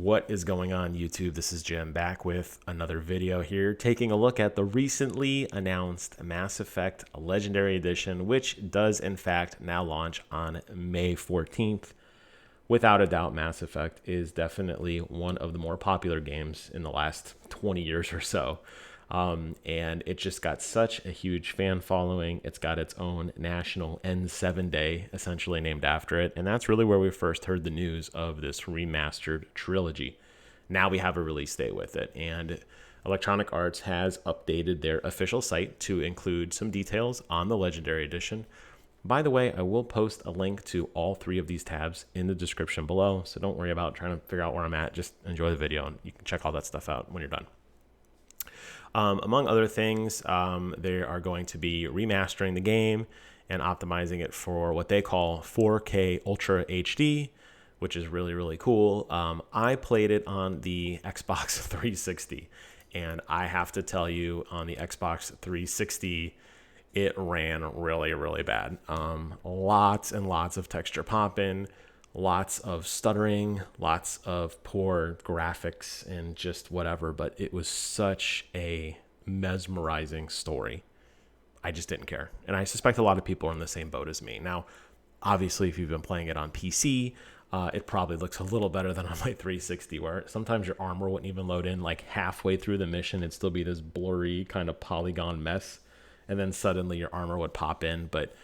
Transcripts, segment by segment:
What is going on, YouTube? This is Jim back with another video here, taking a look at the recently announced Mass Effect Legendary Edition, which does in fact now launch on May 14th. Without a doubt, Mass Effect is definitely one of the more popular games in the last 20 years or so. And it just got such a huge fan following. It's got its own national N7 day, essentially named after it. And that's really where we first heard the news of this remastered trilogy. Now we have a release date with it. And Electronic Arts has updated their official site to include some details on the Legendary Edition. By the way, I will post a link to all three of these tabs in the description below. So don't worry about trying to figure out where I'm at. Just enjoy the video and you can check all that stuff out when you're done. Among other things, they are going to be remastering the game and optimizing it for what they call 4K Ultra HD, which is really, really cool. I played it on the Xbox 360, and I have to tell you, on the Xbox 360, it ran really, really bad. Lots and lots of texture popping, lots of stuttering, lots of poor graphics and just whatever, but it was such a mesmerizing story. I just didn't care. And I suspect a lot of people are in the same boat as me. Now, obviously, if you've been playing it on PC, it probably looks a little better than on my 360, where sometimes your armor wouldn't even load in. Like halfway through the mission, it'd still be this blurry kind of polygon mess. And then suddenly your armor would pop in. But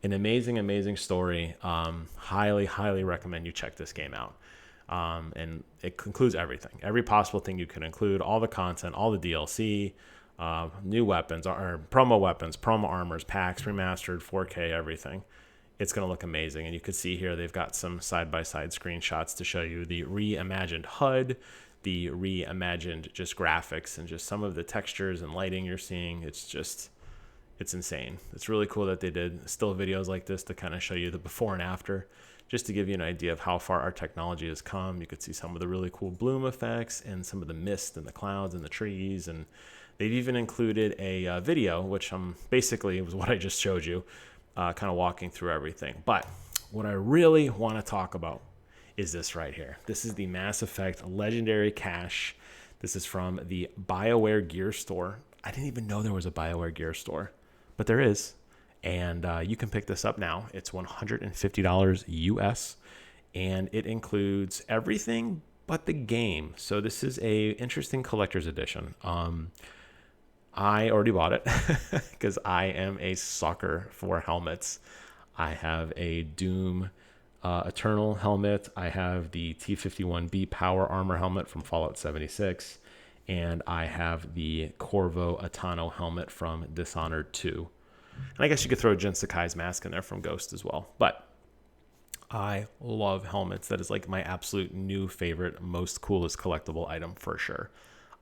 an amazing, amazing story. Highly, highly recommend you check this game out. And it includes everything. Every possible thing you can include. All the content, all the DLC, new weapons, or promo weapons, promo armors, packs, remastered, 4K, everything. It's going to look amazing. And you can see here they've got some side-by-side screenshots to show you the reimagined HUD, the reimagined just graphics, and just some of the textures and lighting you're seeing. It's insane. It's really cool that they did still videos like this to kind of show you the before and after, just to give you an idea of how far our technology has come. You could see some of the really cool bloom effects and some of the mist and the clouds and the trees. And they've even included a video, which basically was what I just showed you, kind of walking through everything. But what I really want to talk about is this right here. This is the Mass Effect Legendary Cache. This is from the BioWare Gear Store. I didn't even know there was a BioWare Gear Store, but there is. And you can pick this up now. It's $150 US, and it includes everything but the game. So this is a interesting collector's edition. I already bought it because I am a sucker for helmets. I have a Doom Eternal helmet. I have the T-51B Power Armor helmet from Fallout 76. And I have the Corvo Atano helmet from Dishonored 2. And I guess you could throw Jin Sakai's mask in there from Ghost as well. But I love helmets. That is like my absolute new favorite, most coolest collectible item for sure.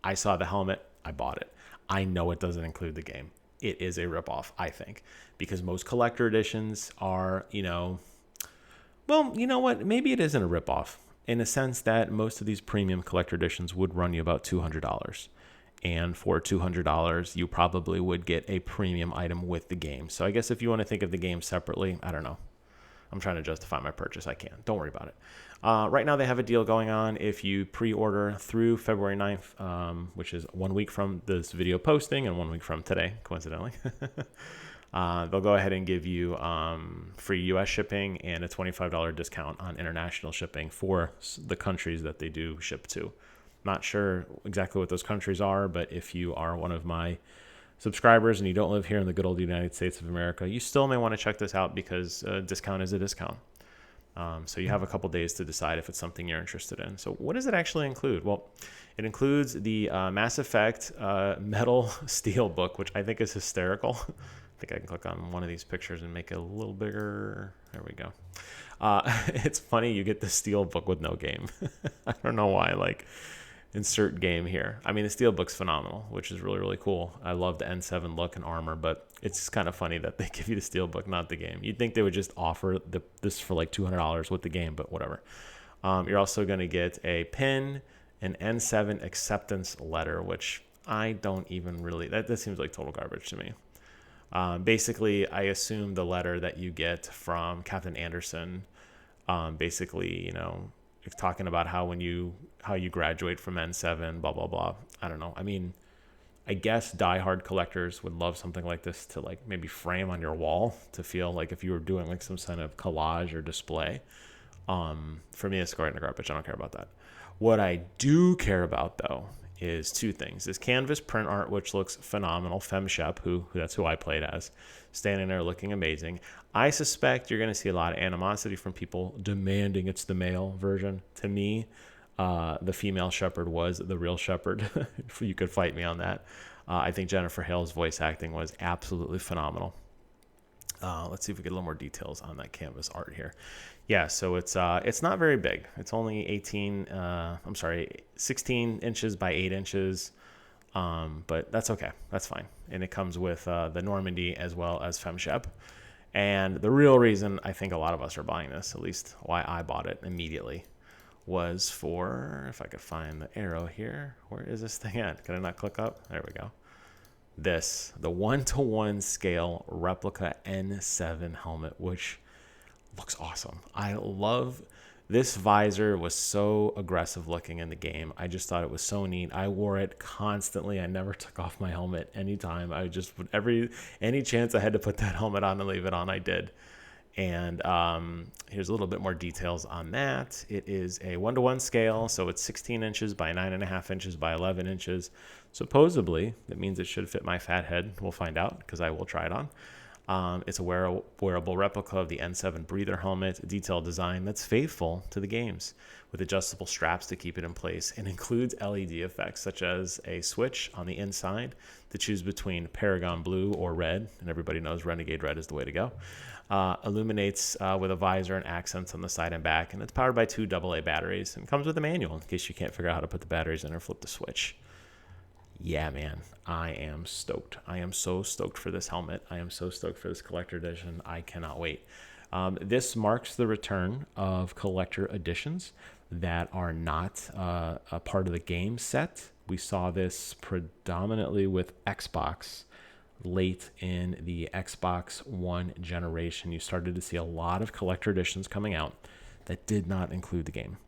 I saw the helmet. I bought it. I know it doesn't include the game. It is a ripoff, I think, because most collector editions are, well, you know what? Maybe it isn't a ripoff, in a sense that most of these premium collector editions would run you about $200. And for $200, you probably would get a premium item with the game. So I guess if you want to think of the game separately, I don't know. I'm trying to justify my purchase. I can't. Don't worry about it. Right now, they have a deal going on. If you pre-order through February 9th, which is 1 week from this video posting and 1 week from today, coincidentally, they'll go ahead and give you free U.S. shipping and a $25 discount on international shipping for the countries that they do ship to. Not sure exactly what those countries are, but if you are one of my subscribers and you don't live here in the good old United States of America, you still may want to check this out because a discount is a discount. So you have a couple days to decide if it's something you're interested in. So what does it actually include? Well, it includes the Mass Effect metal steel book, which I think is hysterical. I think I can click on one of these pictures and make it a little bigger. There we go. It's funny, you get the steel book with no game. I don't know why, insert game here. I mean, the steel book's phenomenal, which is really, really cool. I love the N7 look and armor, but it's kind of funny that they give you the steel book, not the game. You'd think they would just offer this for like $200 with the game, but whatever. You're also going to get a pin, an N7 acceptance letter, which I don't even really, that seems like total garbage to me. Basically, I assume the letter that you get from Captain Anderson, basically, talking about how you graduate from N7, blah blah blah. I don't know. I mean, I guess diehard collectors would love something like this to like maybe frame on your wall to feel like if you were doing like some kind of collage or display. For me, it's going in the garbage. I don't care about that. What I do care about though is two things: this canvas print art, which looks phenomenal. FemShep, who that's who I played as, standing there looking amazing. I suspect you're going to see a lot of animosity from people demanding it's the male version. To me, the female shepherd was the real shepherd. You could fight me on that. I think Jennifer Hale's voice acting was absolutely phenomenal. Let's see if we get a little more details on that canvas art here. Yeah, so it's not very big. It's only 16 inches by 8 inches. But that's okay. That's fine. And it comes with the Normandy as well as FemShep. And the real reason I think a lot of us are buying this, at least why I bought it immediately, was for, if I could find the arrow here. Where is this thing at? Can I not click up? There we go. The 1-to-1 scale replica N7 helmet, which looks awesome. I love this visor. Was so aggressive looking in the game. I just thought it was so neat. I wore it constantly. I never took off my helmet anytime. I just any chance I had to put that helmet on and leave it on, I did. And here's a little bit more details on that. It is a 1-to-1 scale, so it's 16 inches by 9.5 inches by 11 inches. Supposedly, that means it should fit my fat head. We'll find out because I will try it on. It's a wearable replica of the N7 breather helmet, a detailed design that's faithful to the games, with adjustable straps to keep it in place, and includes LED effects such as a switch on the inside to choose between Paragon Blue or Red, and everybody knows Renegade Red is the way to go. Illuminates with a visor and accents on the side and back, and it's powered by 2 AA batteries, and comes with a manual in case you can't figure out how to put the batteries in or flip the switch. Yeah, man, I am stoked. I am so stoked for this helmet. I am so stoked for this collector edition. I cannot wait. This marks the return of collector editions that are not a part of the game set. We saw this predominantly with Xbox. Late in the Xbox One generation, you started to see a lot of collector editions coming out that did not include the game,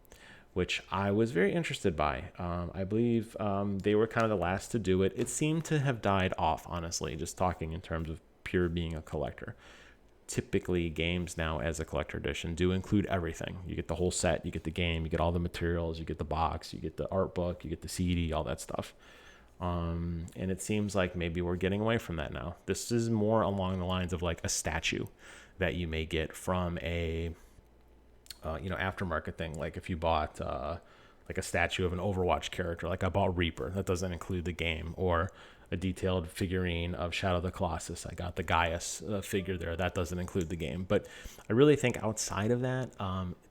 which I was very interested by. I believe they were kind of the last to do it. It seemed to have died off, honestly, just talking in terms of pure being a collector. Typically, games now as a collector edition do include everything. You get the whole set, you get the game, you get all the materials, you get the box, you get the art book, you get the CD, all that stuff. And it seems like maybe we're getting away from that now. This is more along the lines of like a statue that you may get from a aftermarket thing. Like if you bought like a statue of an Overwatch character, like I bought Reaper, that doesn't include the game, or a detailed figurine of Shadow of the Colossus. I got the Gaius figure there, that doesn't include the game. But I really think outside of that,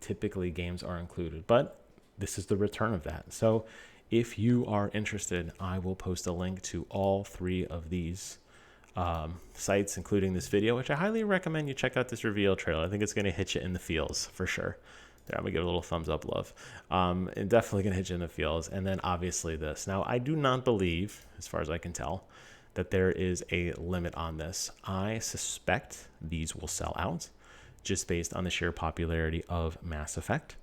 typically games are included, but this is the return of that. So if you are interested, I will post a link to all 3 of these sites, including this video, which I highly recommend you check out this reveal trailer. I think it's going to hit you in the feels for sure. There, I'm going to give it a little thumbs up love. And definitely going to hit you in the feels. And then obviously this. Now, I do not believe, as far as I can tell, that there is a limit on this. I suspect these will sell out just based on the sheer popularity of Mass Effect.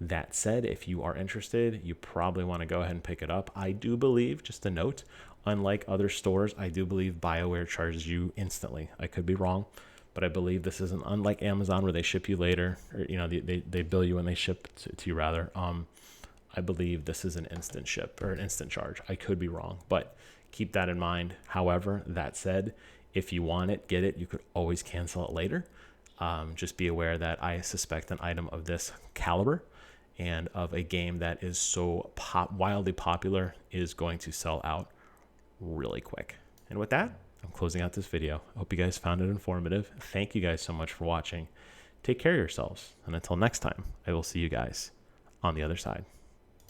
That said, if you are interested, you probably want to go ahead and pick it up. I do believe, just a note, unlike other stores, I do believe BioWare charges you instantly. I could be wrong, but I believe this isn't unlike Amazon where they ship you later, or they bill you when they ship to you rather. I believe this is an instant ship or an instant charge. I could be wrong, but keep that in mind. However, that said, if you want it, get it. You could always cancel it later. Just be aware that I suspect an item of this caliber and of a game that is so wildly popular is going to sell out really quick. And with that, I'm closing out this video. I hope you guys found it informative. Thank you guys so much for watching. Take care of yourselves. And until next time, I will see you guys on the other side.